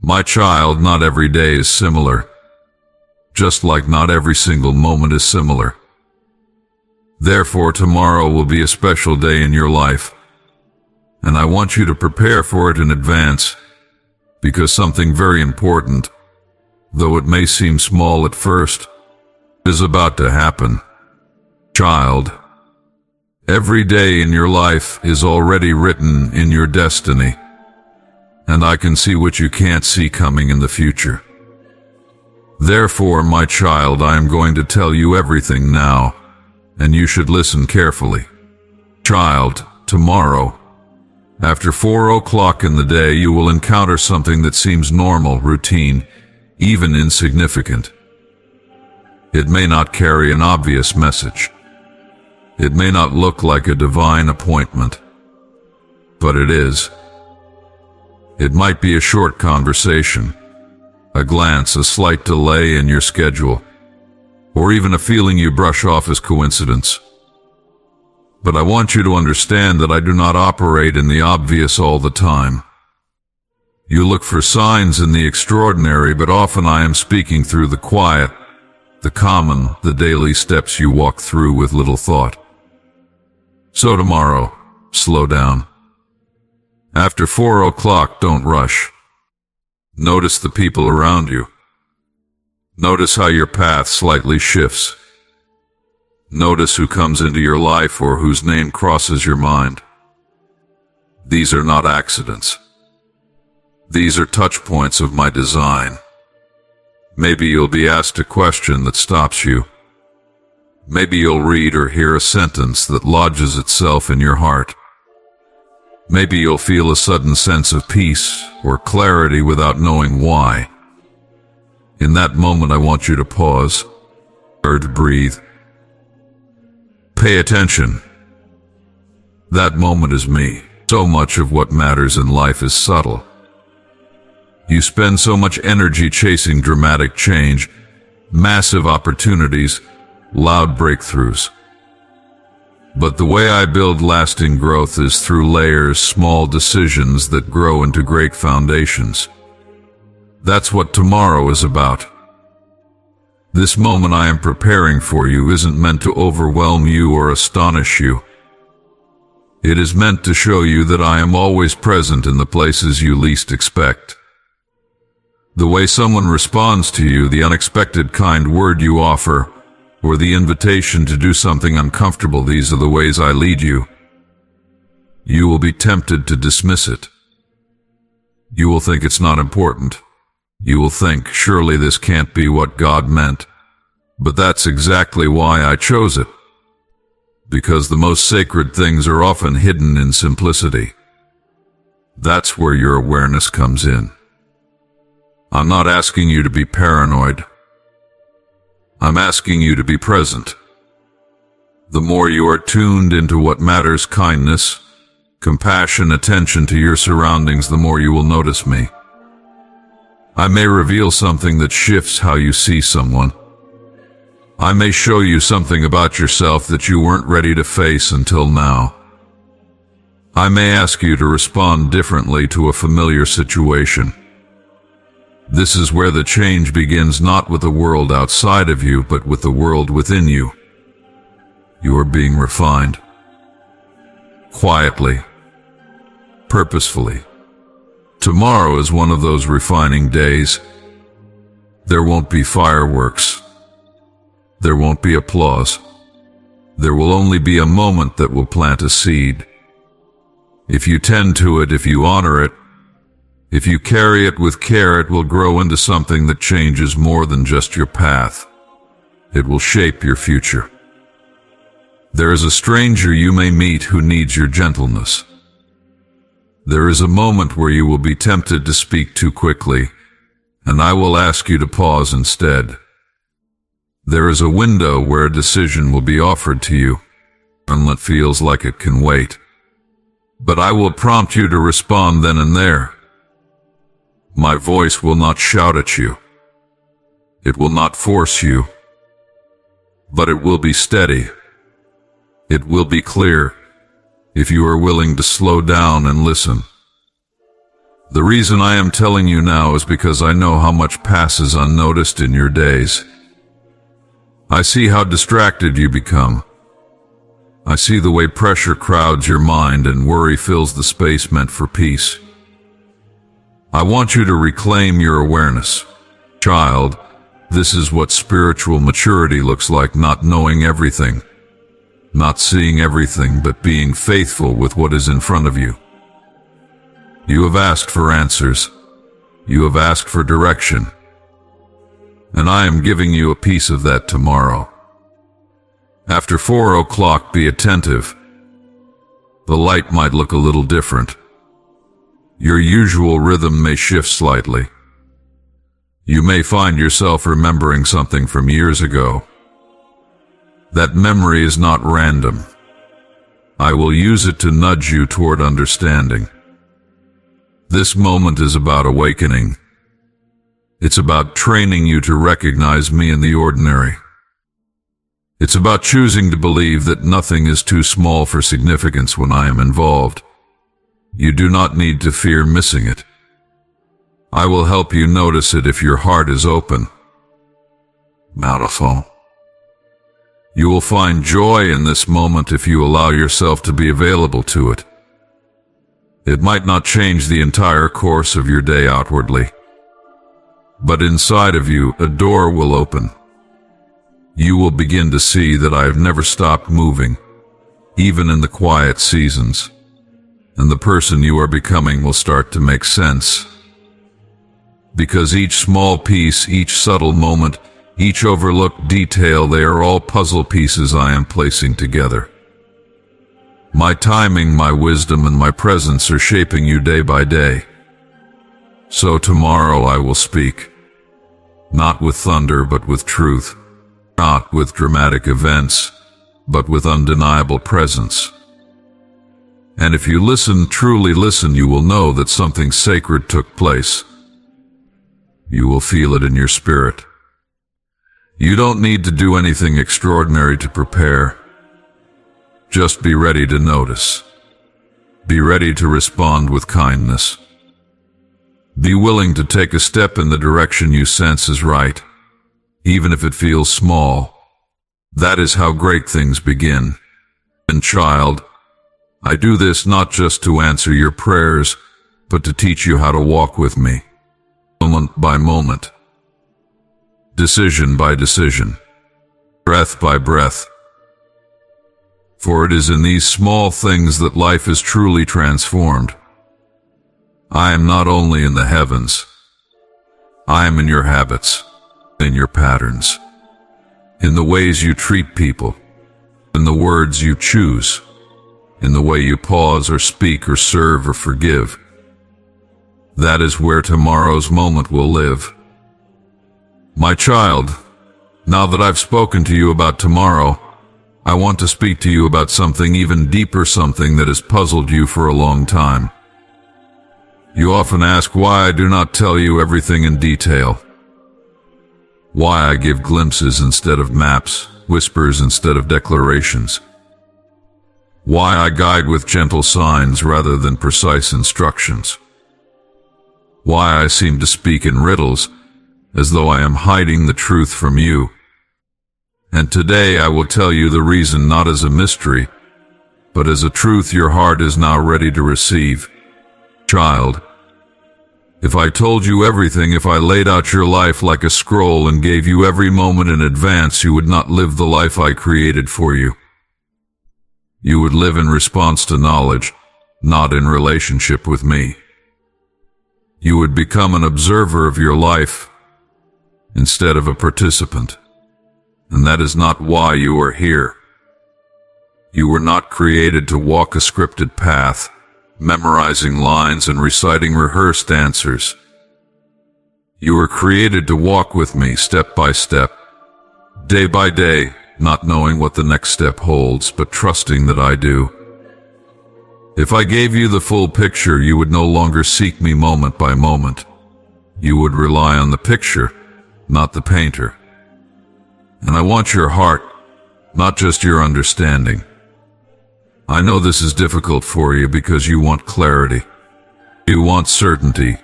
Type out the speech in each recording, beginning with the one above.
My child, not every day is similar, just like not every single moment is similar. Therefore, tomorrow will be a special day in your life, and I want you to prepare for it in advance, because something very important, though it may seem small at first, is about to happen. Child, every day in your life is already written in your destiny, and I can see what you can't see coming in the future. Therefore, my child, I am going to tell you everything now, and you should listen carefully. Child, tomorrow, after 4 o'clock in the day, you will encounter something that seems normal, routine, even insignificant. It may not carry an obvious message. It may not look like a divine appointment, but it is. It might be a short conversation, a glance, a slight delay in your schedule, or even a feeling you brush off as coincidence. But I want you to understand that I do not operate in the obvious all the time. You look for signs in the extraordinary, but often I am speaking through the quiet, the common, the daily steps you walk through with little thought. So tomorrow, slow down. After 4 o'clock, don't rush. Notice the people around you. Notice how your path slightly shifts. Notice who comes into your life or whose name crosses your mind. These are not accidents. These are touch points of my design. Maybe you'll be asked a question that stops you. Maybe you'll read or hear a sentence that lodges itself in your heart. Maybe you'll feel a sudden sense of peace or clarity without knowing why. In that moment, I want you to pause, or to breathe. Pay attention. That moment is me. So much of what matters in life is subtle. You spend so much energy chasing dramatic change, massive opportunities, loud breakthroughs. But the way I build lasting growth is through layers, small decisions that grow into great foundations. That's what tomorrow is about. This moment I am preparing for you isn't meant to overwhelm you or astonish you. It is meant to show you that I am always present in the places you least expect. The way someone responds to you, the unexpected kind word you offer, or the invitation to do something uncomfortable, these are the ways I lead you. You will be tempted to dismiss it. You will think it's not important. You will think, surely this can't be what God meant. But that's exactly why I chose it. Because the most sacred things are often hidden in simplicity. That's where your awareness comes in. I'm not asking you to be paranoid. I'm asking you to be present. The more you are tuned into what matters, kindness, compassion, attention to your surroundings, the more you will notice me. I may reveal something that shifts how you see someone. I may show you something about yourself that you weren't ready to face until now. I may ask you to respond differently to a familiar situation. This is where the change begins, not with the world outside of you, but with the world within you. You are being refined. Quietly. Purposefully. Tomorrow is one of those refining days. There won't be fireworks. There won't be applause. There will only be a moment that will plant a seed. If you tend to it, if you honor it, if you carry it with care, it will grow into something that changes more than just your path. It will shape your future. There is a stranger you may meet who needs your gentleness. There is a moment where you will be tempted to speak too quickly, and I will ask you to pause instead. There is a window where a decision will be offered to you, and it feels like it can wait. But I will prompt you to respond then and there. My voice will not shout at you. It will not force you. But it will be steady. It will be clear, if you are willing to slow down and listen. The reason I am telling you now is because I know how much passes unnoticed in your days. I see how distracted you become. I see the way pressure crowds your mind and worry fills the space meant for peace. I want you to reclaim your awareness. Child, this is what spiritual maturity looks like: not knowing everything, not seeing everything, but being faithful with what is in front of you. You have asked for answers. You have asked for direction. And I am giving you a piece of that tomorrow. After 4 o'clock, be attentive. The light might look a little different. Your usual rhythm may shift slightly. You may find yourself remembering something from years ago. That memory is not random. I will use it to nudge you toward understanding. This moment is about awakening. It's about training you to recognize me in the ordinary. It's about choosing to believe that nothing is too small for significance when I am involved. You do not need to fear missing it. I will help you notice it if your heart is open. Beautiful. You will find joy in this moment if you allow yourself to be available to it. It might not change the entire course of your day outwardly, but inside of you, a door will open. You will begin to see that I have never stopped moving, even in the quiet seasons, and the person you are becoming will start to make sense. Because each small piece, each subtle moment, each overlooked detail, they are all puzzle pieces I am placing together. My timing, my wisdom, and my presence are shaping you day by day. So tomorrow I will speak, not with thunder but with truth, not with dramatic events, but with undeniable presence. And if you listen, truly listen, you will know that something sacred took place. You will feel it in your spirit. You don't need to do anything extraordinary to prepare. Just be ready to notice. Be ready to respond with kindness. Be willing to take a step in the direction you sense is right, even if it feels small. That is how great things begin. And child, I do this not just to answer your prayers, but to teach you how to walk with me, moment by moment, decision by decision, breath by breath. For it is in these small things that life is truly transformed. I am not only in the heavens, I am in your habits, in your patterns, in the ways you treat people, in the words you choose, in the way you pause or speak or serve or forgive. That is where tomorrow's moment will live. My child, now that I've spoken to you about tomorrow, I want to speak to you about something even deeper, something that has puzzled you for a long time. You often ask why I do not tell you everything in detail, why I give glimpses instead of maps, whispers instead of declarations, why I guide with gentle signs rather than precise instructions, why I seem to speak in riddles as though I am hiding the truth from you. And today I will tell you the reason, not as a mystery, but as a truth your heart is now ready to receive. Child, if I told you everything, if I laid out your life like a scroll and gave you every moment in advance, you would not live the life I created for you. You would live in response to knowledge, not in relationship with me. You would become an observer of your life instead of a participant. And that is not why you are here. You were not created to walk a scripted path, memorizing lines and reciting rehearsed answers. You were created to walk with me step by step, day by day, not knowing what the next step holds, but trusting that I do. If I gave you the full picture, you would no longer seek me moment by moment. You would rely on the picture, not the painter. And I want your heart, not just your understanding. I know this is difficult for you because you want clarity. You want certainty.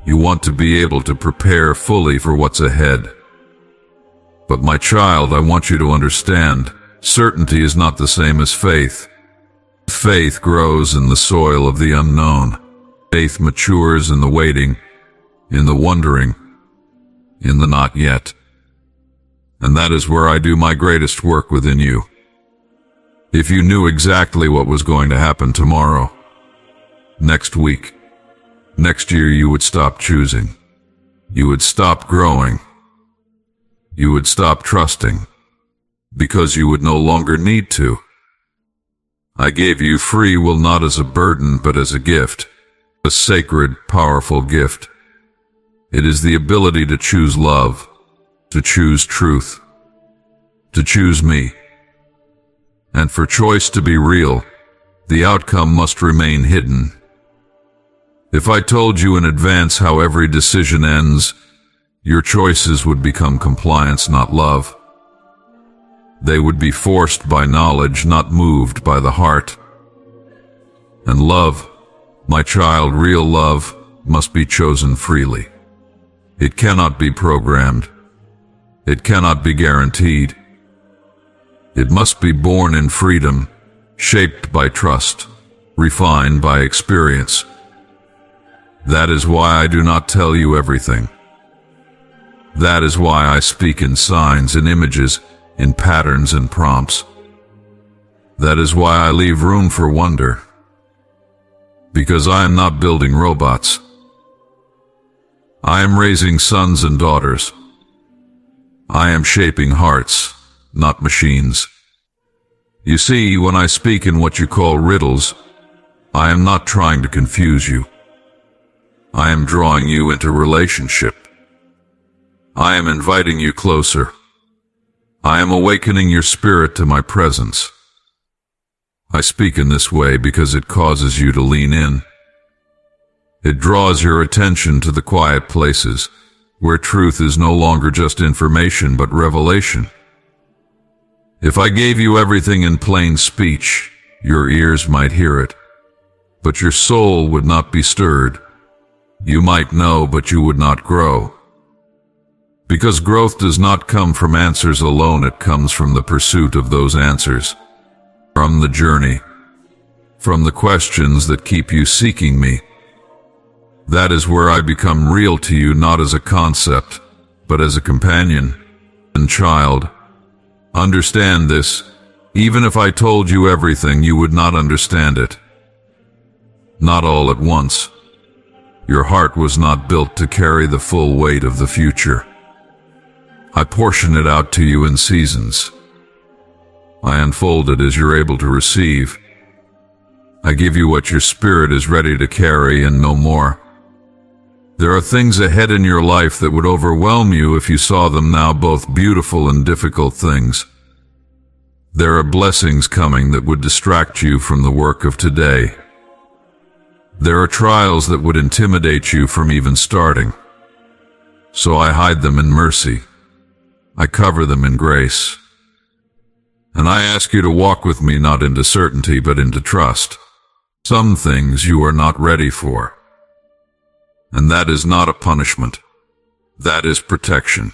You want to be able to prepare fully for what's ahead. But my child, I want you to understand, certainty is not the same as faith. Faith grows in the soil of the unknown. Faith matures in the waiting, in the wondering, in the not yet. And that is where I do my greatest work within you. If you knew exactly what was going to happen tomorrow, next week, next year, you would stop choosing. You would stop growing. You would stop trusting, because you would no longer need to. I gave you free will not as a burden, but as a gift, a sacred, powerful gift. It is the ability to choose love, to choose truth, to choose me. And for choice to be real, the outcome must remain hidden. If I told you in advance how every decision ends, your choices would become compliance, not love. They would be forced by knowledge, not moved by the heart. And love, my child, real love, must be chosen freely. It cannot be programmed. It cannot be guaranteed. It must be born in freedom, shaped by trust, refined by experience. That is why I do not tell you everything. That is why I speak in signs and images, in patterns and prompts. That is why I leave room for wonder. Because I am not building robots. I am raising sons and daughters. I am shaping hearts, not machines. You see, when I speak in what you call riddles, I am not trying to confuse you. I am drawing you into relationship. I am inviting you closer. I am awakening your spirit to my presence. I speak in this way because it causes you to lean in. It draws your attention to the quiet places, where truth is no longer just information but revelation. If I gave you everything in plain speech, your ears might hear it, but your soul would not be stirred. You might know, but you would not grow. Because growth does not come from answers alone, it comes from the pursuit of those answers, from the journey, from the questions that keep you seeking me. That is where I become real to you, not as a concept, but as a companion and child. Understand this. Even if I told you everything, you would not understand it. Not all at once. Your heart was not built to carry the full weight of the future. I portion it out to you in seasons. I unfold it as you're able to receive. I give you what your spirit is ready to carry and no more. There are things ahead in your life that would overwhelm you if you saw them now, both beautiful and difficult things. There are blessings coming that would distract you from the work of today. There are trials that would intimidate you from even starting. So I hide them in mercy. I cover them in grace. And I ask you to walk with me not into certainty but into trust. Some things you are not ready for. And that is not a punishment. That is protection.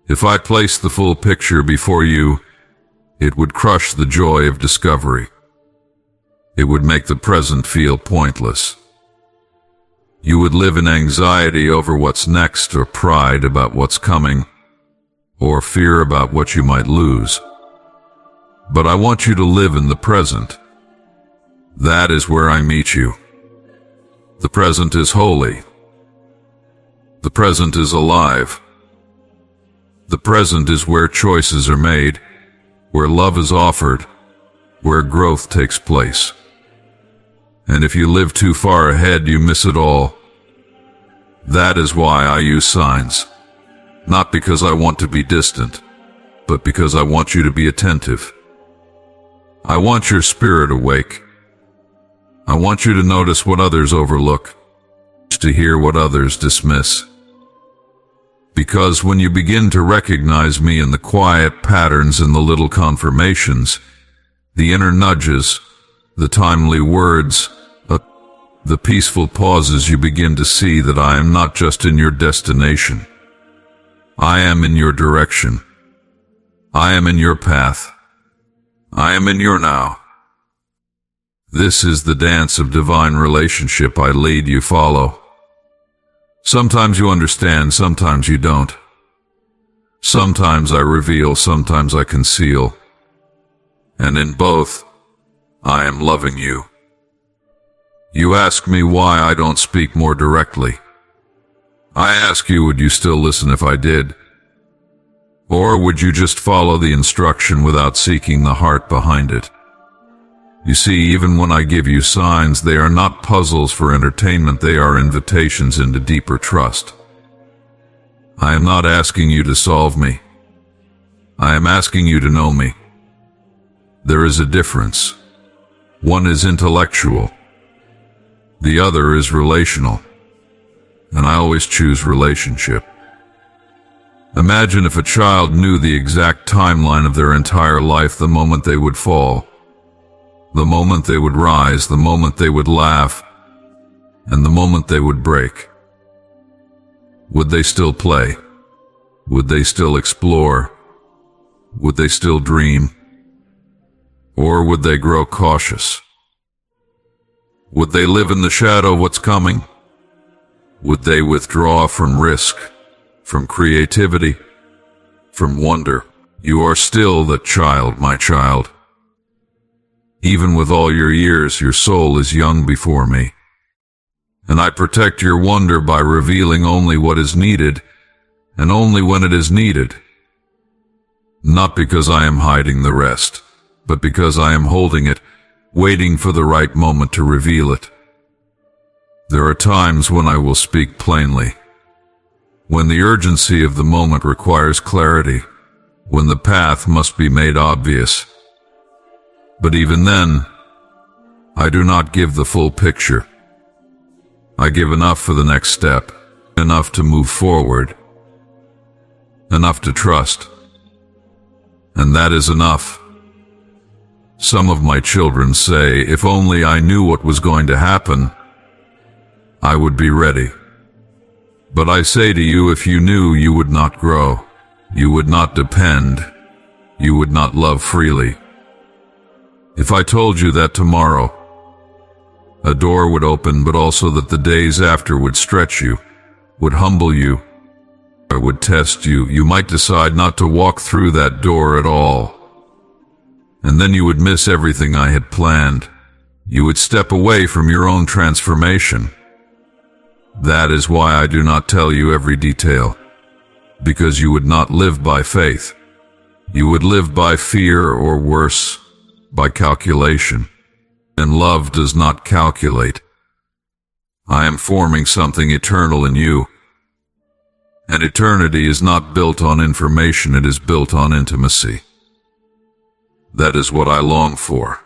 If I place the full picture before you, it would crush the joy of discovery. It would make the present feel pointless. You would live in anxiety over what's next, or pride about what's coming, or fear about what you might lose. But I want you to live in the present. That is where I meet you. The present is holy. The present is alive. The present is where choices are made, where love is offered, where growth takes place. And if you live too far ahead, you miss it all. That is why I use signs. Not because I want to be distant, but because I want you to be attentive. I want your spirit awake. I want you to notice what others overlook, to hear what others dismiss. Because when you begin to recognize me in the quiet patterns and the little confirmations, the inner nudges, the timely words, the peaceful pauses, you begin to see that I am not just in your destination. I am in your direction. I am in your path. I am in your now. This is the dance of divine relationship I lead, you follow. Sometimes you understand, sometimes you don't. Sometimes I reveal, sometimes I conceal. And in both, I am loving you. You ask me why I don't speak more directly. I ask you, would you still listen if I did? Or would you just follow the instruction without seeking the heart behind it? You see, even when I give you signs, they are not puzzles for entertainment, they are invitations into deeper trust. I am not asking you to solve me. I am asking you to know me. There is a difference. One is intellectual. The other is relational. And I always choose relationship. Imagine if a child knew the exact timeline of their entire life, the moment they would fall, the moment they would rise, the moment they would laugh, and the moment they would break. Would they still play? Would they still explore? Would they still dream? Or would they grow cautious? Would they live in the shadow of what's coming? Would they withdraw from risk, from creativity, from wonder? You are still that child, my child. Even with all your years, your soul is young before me. And I protect your wonder by revealing only what is needed, and only when it is needed. Not because I am hiding the rest, but because I am holding it, waiting for the right moment to reveal it. There are times when I will speak plainly, when the urgency of the moment requires clarity, when the path must be made obvious. But even then, I do not give the full picture. I give enough for the next step, enough to move forward, enough to trust. And that is enough. Some of my children say, if only I knew what was going to happen, I would be ready. But I say to you, if you knew, you would not grow. You would not depend. You would not love freely. If I told you that tomorrow a door would open, but also that the days after would stretch you, would humble you, or would test you, you might decide not to walk through that door at all. And then you would miss everything I had planned. You would step away from your own transformation. That is why I do not tell you every detail, because you would not live by faith. You would live by fear, or worse, by calculation. And love does not calculate. I am forming something eternal in you. And eternity is not built on information, it is built on intimacy. That is what I long for.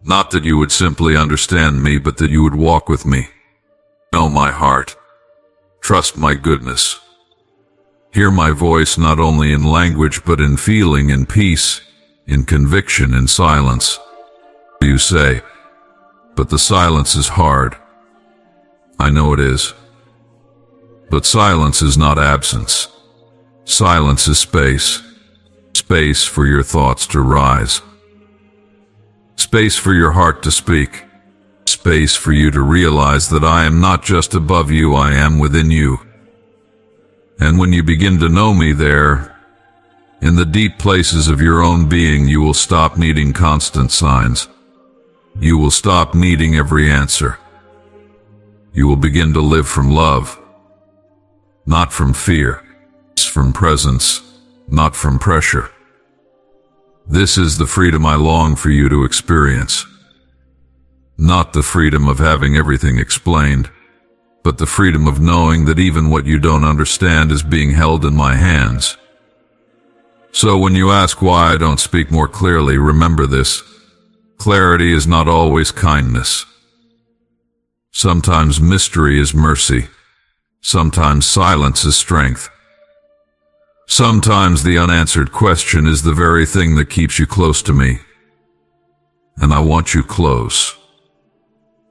Not that you would simply understand me, but that you would walk with me. Know my heart. Trust my goodness. Hear my voice not only in language, but in feeling, in peace, in conviction, in silence. You say, but the silence is hard. I know it is. But silence is not absence. Silence is space. Space for your thoughts to rise. Space for your heart to speak. Space for you to realize that I am not just above you, I am within you. And when you begin to know me there, in the deep places of your own being, you will stop needing constant signs. You will stop needing every answer. You will begin to live from love, not from fear, from presence, not from pressure. This is the freedom I long for you to experience. Not the freedom of having everything explained, but the freedom of knowing that even what you don't understand is being held in my hands. So when you ask why I don't speak more clearly, remember this. Clarity is not always kindness. Sometimes mystery is mercy. Sometimes silence is strength. Sometimes the unanswered question is the very thing that keeps you close to me. And I want you close.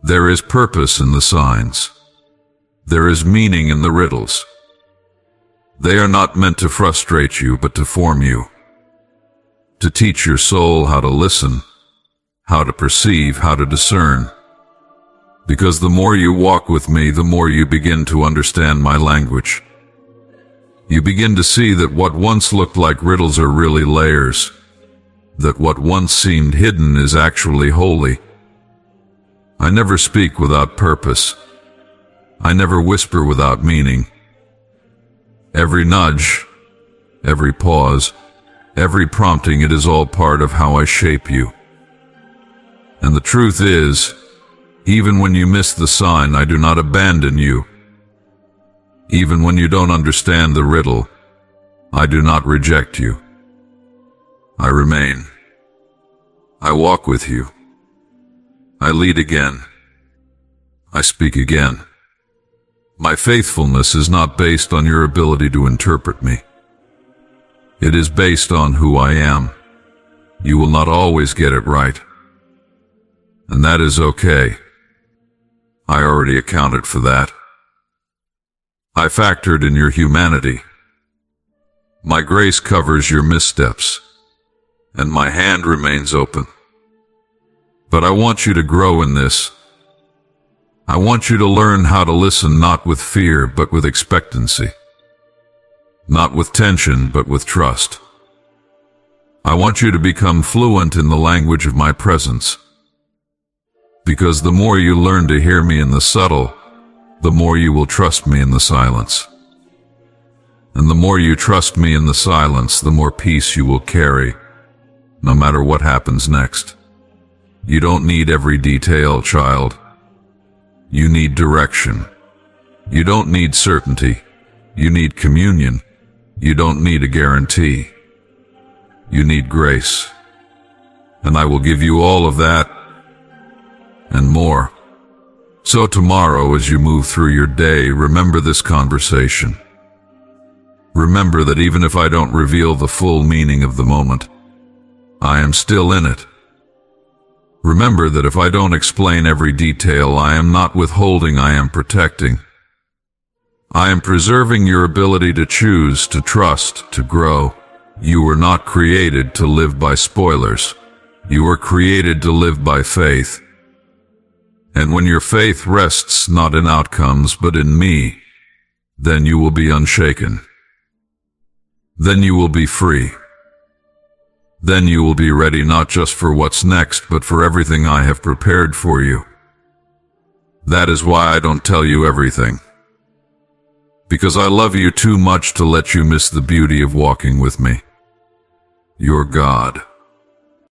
There is purpose in the signs. There is meaning in the riddles. They are not meant to frustrate you, but to form you. To teach your soul how to listen, how to perceive, how to discern. Because the more you walk with me, the more you begin to understand my language. You begin to see that what once looked like riddles are really layers, that what once seemed hidden is actually holy. I never speak without purpose. I never whisper without meaning. Every nudge, every pause, every prompting, it is all part of how I shape you. And the truth is, even when you miss the sign, I do not abandon you. Even when you don't understand the riddle, I do not reject you. I remain. I walk with you. I lead again. I speak again. My faithfulness is not based on your ability to interpret me. It is based on who I am. You will not always get it right. And that is okay. I already accounted for that. I factored in your humanity. My grace covers your missteps, and my hand remains open. But I want you to grow in this. I want you to learn how to listen not with fear, but with expectancy. Not with tension, but with trust. I want you to become fluent in the language of my presence. Because the more you learn to hear me in the subtle, the more you will trust me in the silence. And the more you trust me in the silence, the more peace you will carry, no matter what happens next. You don't need every detail, child. You need direction. You don't need certainty. You need communion. You don't need a guarantee. You need grace. And I will give you all of that and more. So tomorrow, as you move through your day, remember this conversation. Remember that even if I don't reveal the full meaning of the moment, I am still in it. Remember that if I don't explain every detail, I am not withholding, I am protecting. I am preserving your ability to choose, to trust, to grow. You were not created to live by spoilers. You were created to live by faith. And when your faith rests not in outcomes, but in me, then you will be unshaken. Then you will be free. Then you will be ready not just for what's next, but for everything I have prepared for you. That is why I don't tell you everything. Because I love you too much to let you miss the beauty of walking with me. Your God.